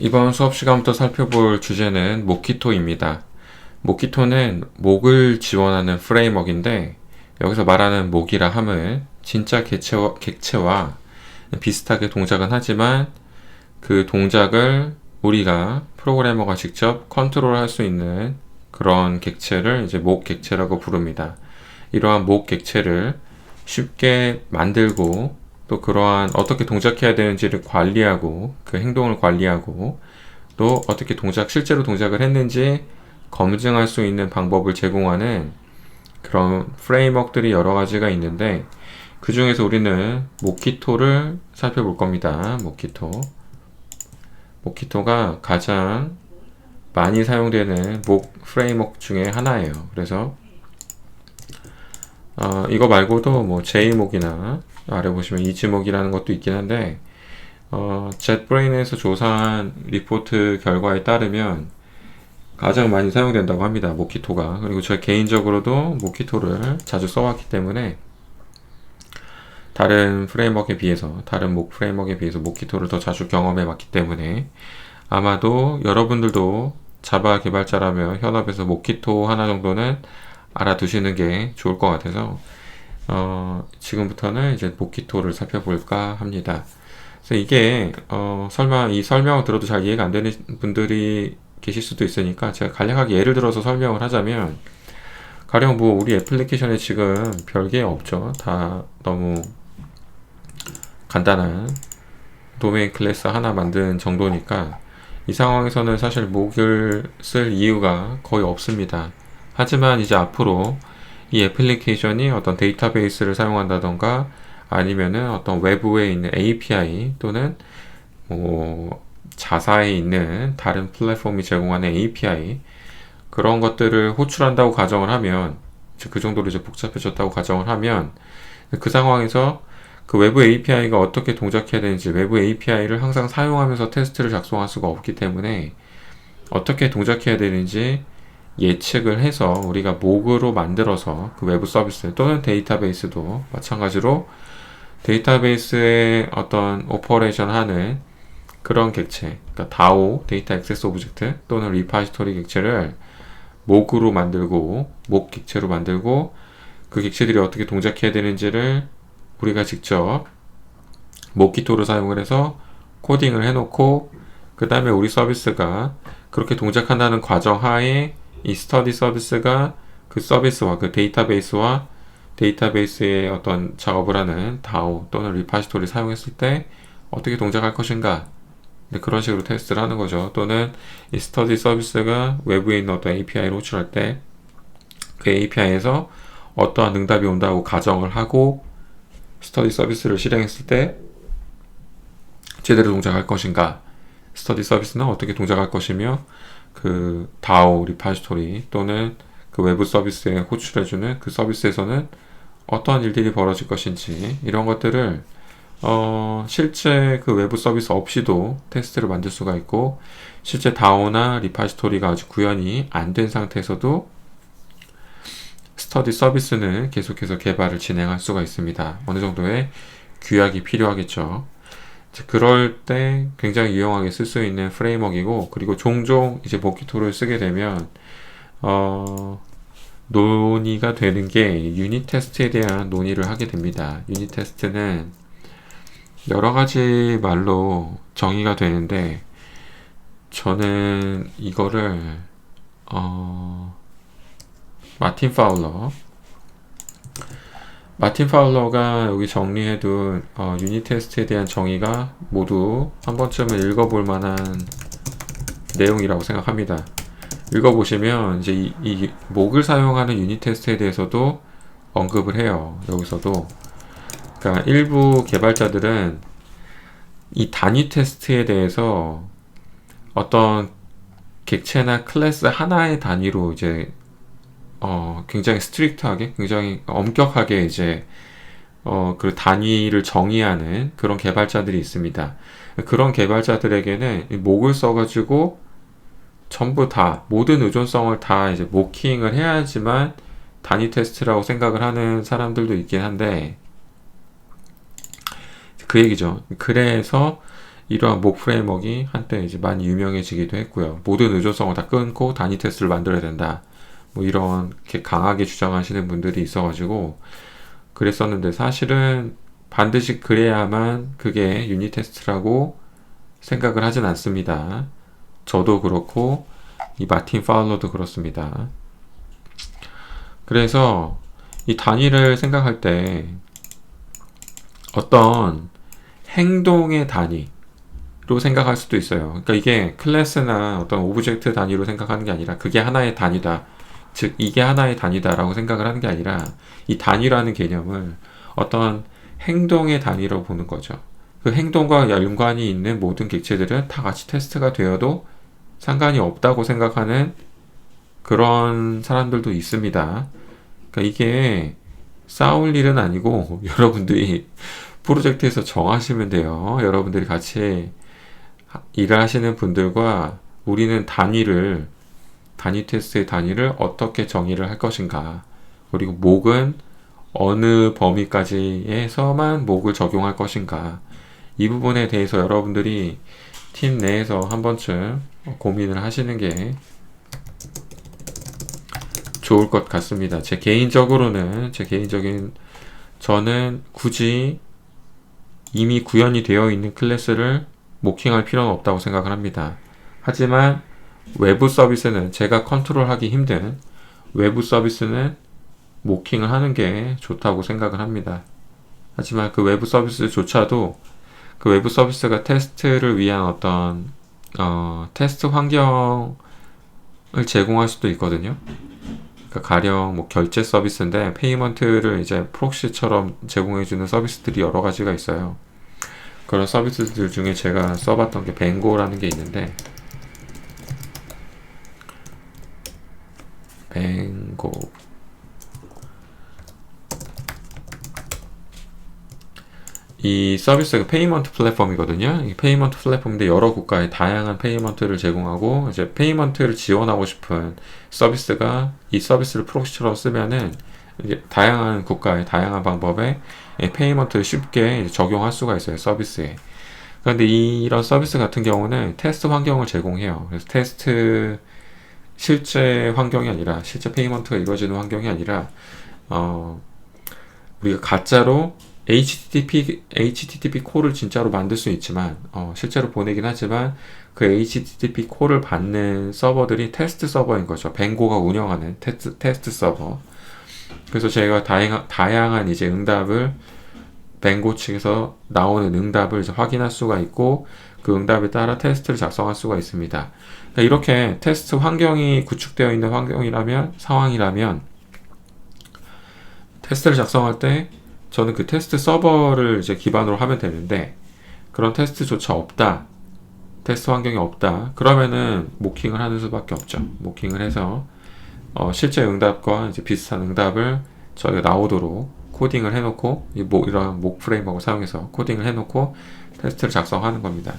이번 수업 시간부터 살펴볼 주제는 모키토입니다. 모키토는 목을 지원하는 프레임워크인데 여기서 말하는 목이라 함은 진짜 객체와 비슷하게 동작은 하지만 그 동작을 우리가 프로그래머가 직접 컨트롤할 수 있는 그런 객체를 이제 목 객체라고 부릅니다. 이러한 목 객체를 쉽게 만들고 또 그러한 어떻게 동작해야 되는지를 관리하고 그 행동을 관리하고 또 어떻게 실제로 동작을 했는지 검증할 수 있는 방법을 제공하는 그런 프레임워크들이 여러 가지가 있는데 그 중에서 우리는 모키토를 살펴볼 겁니다. 모키토가 가장 많이 사용되는 목 프레임워크 중에 하나예요. 그래서 이거 말고도 뭐 JMok이나 아래 보시면 이지목이라는 것도 있긴 한데 젯브레인에서 조사한 리포트 결과에 따르면 가장 많이 사용된다고 합니다. 모키토가. 그리고 제가 개인적으로도 모키토를 자주 써왔기 때문에 다른 목 프레임워크에 비해서 모키토를 더 자주 경험해 봤기 때문에 아마도 여러분들도 자바 개발자라면 현업에서 모키토 하나 정도는 알아두시는 게 좋을 것 같아서 지금부터는 이제 모키토를 살펴볼까 합니다. 그래서 이게 설마 이 설명을 들어도 잘 이해가 안 되는 분들이 계실 수도 있으니까 제가 간략하게 예를 들어서 설명을 하자면 가령 뭐 우리 애플리케이션에 지금 별게 없죠. 다 너무 간단한 도메인 클래스 하나 만든 정도니까 이 상황에서는 사실 목을 쓸 이유가 거의 없습니다. 하지만 이제 앞으로 이 애플리케이션이 어떤 데이터베이스를 사용한다던가 아니면은 어떤 외부에 있는 API 또는 뭐 자사에 있는 다른 플랫폼이 제공하는 API 그런 것들을 호출한다고 가정을 하면 그 정도로 이제 복잡해졌다고 가정을 하면 그 상황에서 그 외부 API가 어떻게 동작해야 되는지 외부 API를 항상 사용하면서 테스트를 작성할 수가 없기 때문에 어떻게 동작해야 되는지 예측을 해서 우리가 목으로 만들어서 그 외부 서비스 또는 데이터베이스도 마찬가지로 데이터베이스의 어떤 오퍼레이션 하는 그런 객체, 그러니까 DAO, 데이터 액세스 오브젝트 또는 리파지토리 객체를 목으로 만들고 목 객체로 만들고 그 객체들이 어떻게 동작해야 되는지를 우리가 직접 모키토를 사용을 해서 코딩을 해놓고 그 다음에 우리 서비스가 그렇게 동작한다는 과정 하에 이 스터디 서비스가 그 서비스와 그 데이터베이스와 데이터베이스의 어떤 작업을 하는 DAO 또는 리파지토리를 사용했을 때 어떻게 동작할 것인가 그런 식으로 테스트를 하는 거죠. 또는 이 스터디 서비스가 외부에 있는 어떤 API를 호출할 때 그 API에서 어떠한 응답이 온다고 가정을 하고 스터디 서비스를 실행했을 때 제대로 동작할 것인가 스터디 서비스는 어떻게 동작할 것이며 그 DAO, 리파지토리 또는 그 외부 서비스에 호출해주는 그 서비스에서는 어떠한 일들이 벌어질 것인지 이런 것들을 실제 그 외부 서비스 없이도 테스트를 만들 수가 있고 실제 DAO나 리파지토리가 아직 구현이 안 된 상태에서도 스터디 서비스는 계속해서 개발을 진행할 수가 있습니다. 어느 정도의 규약이 필요하겠죠. 그럴 때 굉장히 유용하게 쓸 수 있는 프레임워크이고 그리고 종종 이제 모키토를 쓰게 되면 논의가 되는 게 유닛 테스트에 대한 논의를 하게 됩니다. 유닛 테스트는 여러 가지 말로 정의가 되는데 저는 이거를 마틴 파울러가 여기 정리해둔 유닛 테스트에 대한 정의가 모두 한 번쯤은 읽어볼 만한 내용이라고 생각합니다. 읽어보시면 이제 이 목을 사용하는 유닛 테스트에 대해서도 언급을 해요. 여기서도 그러니까 일부 개발자들은 이 단위 테스트에 대해서 어떤 객체나 클래스 하나의 단위로 이제 굉장히 스트릭트하게, 굉장히 엄격하게 이제 그 단위를 정의하는 그런 개발자들이 있습니다. 그런 개발자들에게는 이 목을 써가지고 전부 다 모든 의존성을 다 이제 모킹을 해야지만 단위 테스트라고 생각을 하는 사람들도 있긴 한데 그 얘기죠. 그래서 이러한 목 프레임워크가 한때 이제 많이 유명해지기도 했고요. 모든 의존성을 다 끊고 단위 테스트를 만들어야 된다. 뭐 이렇게 강하게 주장하시는 분들이 있어가지고 그랬었는데, 사실은 반드시 그래야만 그게 유닛 테스트라고 생각을 하진 않습니다. 저도 그렇고 이 마틴 파울러도 그렇습니다. 그래서 이 단위를 생각할 때 어떤 행동의 단위로 생각할 수도 있어요. 그러니까 이게 클래스나 어떤 오브젝트 단위로 생각하는 게 아니라 그게 하나의 단위다, 즉 이게 하나의 단위다라고 생각을 하는 게 아니라 이 단위라는 개념을 어떤 행동의 단위로 보는 거죠. 그 행동과 연관이 있는 모든 객체들은 다 같이 테스트가 되어도 상관이 없다고 생각하는 그런 사람들도 있습니다. 그러니까 이게 싸울 일은 아니고 여러분들이 프로젝트에서 정하시면 돼요. 여러분들이 같이 일을 하시는 분들과 우리는 단위 테스트의 단위를 어떻게 정의를 할 것인가, 그리고 목은 어느 범위까지에서만 목을 적용할 것인가, 이 부분에 대해서 여러분들이 팀 내에서 한 번쯤 고민을 하시는 게 좋을 것 같습니다. 저는 굳이 이미 구현이 되어 있는 클래스를 모킹할 필요는 없다고 생각을 합니다. 하지만 외부 서비스는, 제가 컨트롤하기 힘든 외부 서비스는 모킹을 하는 게 좋다고 생각을 합니다. 하지만 그 외부 서비스조차도 그 외부 서비스가 테스트를 위한 어떤 테스트 환경을 제공할 수도 있거든요. 그러니까 가령 뭐 결제 서비스인데 페이먼트를 이제 프록시처럼 제공해주는 서비스들이 여러 가지가 있어요. 그런 서비스들 중에 제가 써봤던 게 뱅고라는 게 있는데, 뱅고 이 서비스가 페이먼트 플랫폼이거든요. 이 페이먼트 플랫폼인데 여러 국가에 다양한 페이먼트를 제공하고, 이제 페이먼트를 지원하고 싶은 서비스가 이 서비스를 프록시처럼 쓰면은 이제 다양한 국가의 다양한 방법의 페이먼트를 쉽게 적용할 수가 있어요, 서비스에. 그런데 이런 서비스 같은 경우는 테스트 환경을 제공해요. 그래서 실제 환경이 아니라, 실제 페이먼트가 이루어지는 환경이 아니라 우리가 가짜로 HTTP 콜을 진짜로 만들 수 있지만, 실제로 보내긴 하지만 그 HTTP 콜을 받는 서버들이 테스트 서버인 거죠. 뱅고가 운영하는 테스트 서버. 그래서 저희가 다양한 이제 응답을, 뱅고 측에서 나오는 응답을 이제 확인할 수가 있고, 그 응답에 따라 테스트를 작성할 수가 있습니다. 그러니까 이렇게 테스트 환경이 구축되어 있는 상황이라면 테스트를 작성할 때 저는 그 테스트 서버를 이제 기반으로 하면 되는데, 그런 테스트조차 없다, 테스트 환경이 없다, 그러면은 모킹을 하는 수밖에 없죠. 모킹을 해서 실제 응답과 이제 비슷한 응답을 저희가 나오도록 코딩을 해놓고, 이런 목 프레임워크를 사용해서 코딩을 해놓고 테스트를 작성하는 겁니다.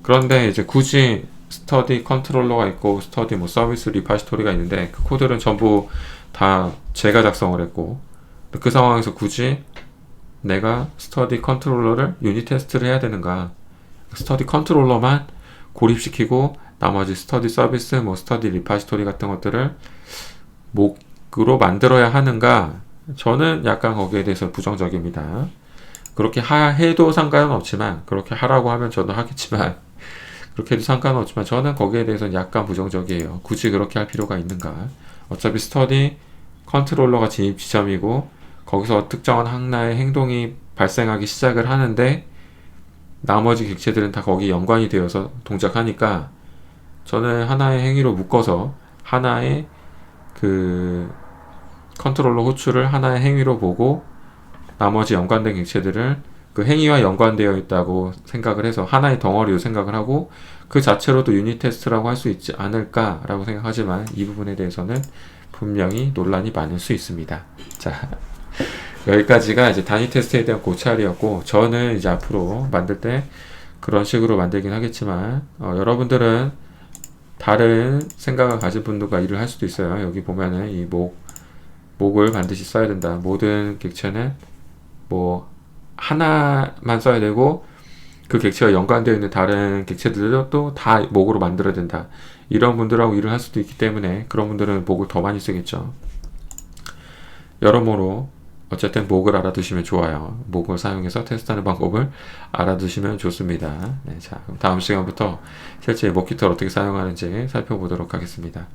그런데 이제 굳이 스터디 컨트롤러가 있고 스터디 서비스 리파지토리가 있는데, 그 코드는 전부 다 제가 작성을 했고, 그 상황에서 굳이 내가 스터디 컨트롤러를 유닛 테스트를 해야 되는가, 스터디 컨트롤러만 고립시키고 나머지 스터디 서비스, 스터디 리파지토리 같은 것들을 목으로 만들어야 하는가, 저는 약간 거기에 대해서 부정적입니다. 그렇게 해도 상관은 없지만, 그렇게 하라고 하면 저도 하겠지만, 그렇게 해도 상관은 없지만 저는 거기에 대해서는 약간 부정적이에요. 굳이 그렇게 할 필요가 있는가. 어차피 스터디 컨트롤러가 진입 지점이고, 거기서 특정한 하나의 행동이 발생하기 시작을 하는데 나머지 객체들은 다 거기 연관이 되어서 동작하니까, 저는 하나의 행위로 묶어서 하나의 그 컨트롤러 호출을 하나의 행위로 보고, 나머지 연관된 객체들을 그 행위와 연관되어 있다고 생각을 해서 하나의 덩어리로 생각을 하고, 그 자체로도 유닛 테스트라고 할 수 있지 않을까라고 생각하지만, 이 부분에 대해서는 분명히 논란이 많을 수 있습니다. 자, 여기까지가 이제 단위 테스트에 대한 고찰이었고, 저는 이제 앞으로 만들 때 그런 식으로 만들긴 하겠지만, 여러분들은 다른 생각을 가진 분들과 일을 할 수도 있어요. 여기 보면은 이 목을 반드시 써야 된다. 모든 객체는 하나만 써야 되고, 그 객체와 연관되어 있는 다른 객체들도 또 다 목으로 만들어야 된다. 이런 분들하고 일을 할 수도 있기 때문에 그런 분들은 목을 더 많이 쓰겠죠. 여러모로 어쨌든 목을 알아두시면 좋아요. 목을 사용해서 테스트하는 방법을 알아두시면 좋습니다. 네, 자, 그럼 다음 시간부터 실제 목 깃털 어떻게 사용하는지 살펴보도록 하겠습니다.